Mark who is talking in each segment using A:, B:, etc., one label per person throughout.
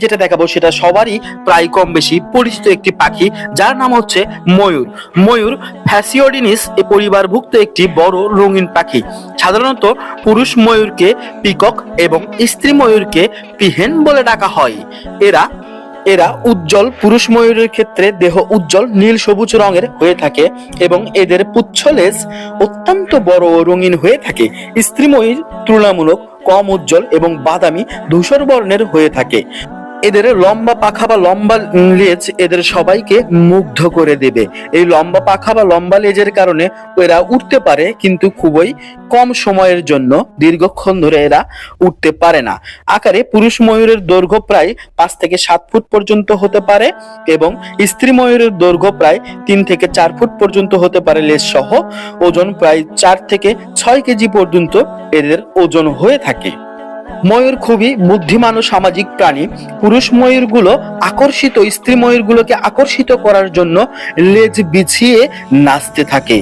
A: যেটা দেখাবো সেটা সবারই প্রায় কম বেশি পরিচিত একটি পাখি, যার নাম হচ্ছে ময়ূর। ময়ূর ফ্যাসিওডিনিস এ পরিবারভুক্ত একটি বড় রঙিন পাখি। সাধারণত পুরুষ ময়ূরকে পিকক এবং স্ত্রী ময়ূরকে পিহেন বলে ডাকা হয়। এরা এরা উজ্জ্বল, পুরুষ ময়ূরের ক্ষেত্রে দেহ উজ্জ্বল নীল সবুজ রঙের হয়ে থাকে এবং এদের পুচ্ছলেজ অত্যন্ত বড় ও রঙিন হয়ে থাকে। স্ত্রী ময়ূর তুলনামূলক কম উজ্জ্বল এবং বাদামি ধূসর বর্ণের হয়ে থাকে। এদের লম্বা পাখা বা লম্বা লেজ এদের সবাইকে মুগ্ধ করে দেবে। এই লম্বা পাখা বা লম্বা লেজের কারণে এরা উঠতে পারে, কিন্তু খুবই কম সময়ের জন্য, দীর্ঘক্ষণ ধরে এরা উঠতে পারে না। আকারে পুরুষ ময়ূরের দৈর্ঘ্য প্রায় 5 থেকে 7 ফুট পর্যন্ত হতে পারে এবং স্ত্রী ময়ূরের দৈর্ঘ্য প্রায় 3 থেকে 4 ফুট পর্যন্ত হতে পারে লেজ সহ। ওজন প্রায় 4 থেকে 6 কেজি পর্যন্ত এদের ওজন হয়ে থাকে। ময়ূর খুবই বুদ্ধিমান ও সামাজিক প্রাণী। পুরুষ ময়ূরগুলো স্ত্রী ময়ূরগুলোকে আকর্ষিত করার জন্য লেজ বিছিয়ে নাচতে থাকে।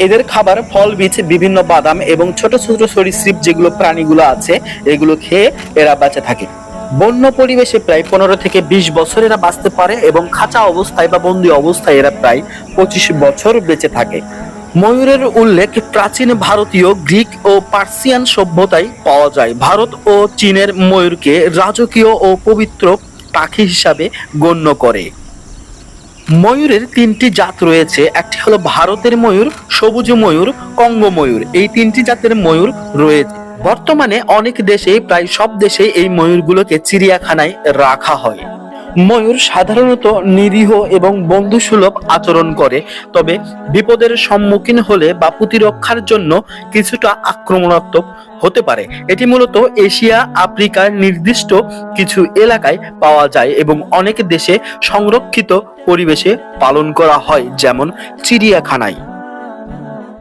A: এদের খাবার ফল, বীজ, বিভিন্ন বাদাম এবং ছোট ছোট সরীসৃপ যেগুলো প্রাণীগুলো আছে এগুলো খেয়ে এরা বেঁচে থাকে। বন্য পরিবেশে প্রায় 15 থেকে 20 বছর এরা বাঁচতে পারে এবং খাঁচা অবস্থায় বা বন্দি অবস্থায় এরা প্রায় 25 বছর বেঁচে থাকে। ময়ূরের উল্লেখ প্রাচীন ভারতীয়, গ্রিক ও পার্সিয়ান সভ্যতায় পাওয়া যায়। ভারত ও চীনের ময়ূরকে রাজকীয় ও পবিত্র পাখি হিসাবে গণ্য করে। ময়ূরের 3টি জাত রয়েছে। একটি হলো ভারতের ময়ূর, সবুজ ময়ূর, কঙ্গো ময়ূর। এই 3টি জাতের ময়ূর রয়েছে। বর্তমানে অনেক দেশে, প্রায় সব দেশে এই ময়ূরগুলোকে চিড়িয়াখানায় রাখা হয়। ময়ূর সাধারণত নিরীহ এবং বন্ধুসুলভ আচরণ করে, তবে বিপদের সম্মুখীন হলে বা প্রতিরক্ষার জন্য কিছুটা আক্রমণাত্মক হতে পারে। এটি মূলত এশিয়া, আফ্রিকার নির্দিষ্ট কিছু এলাকায় পাওয়া যায় এবং অনেক দেশে সংরক্ষিত পরিবেশে পালন করা হয়, যেমন চিড়িয়াখানায়।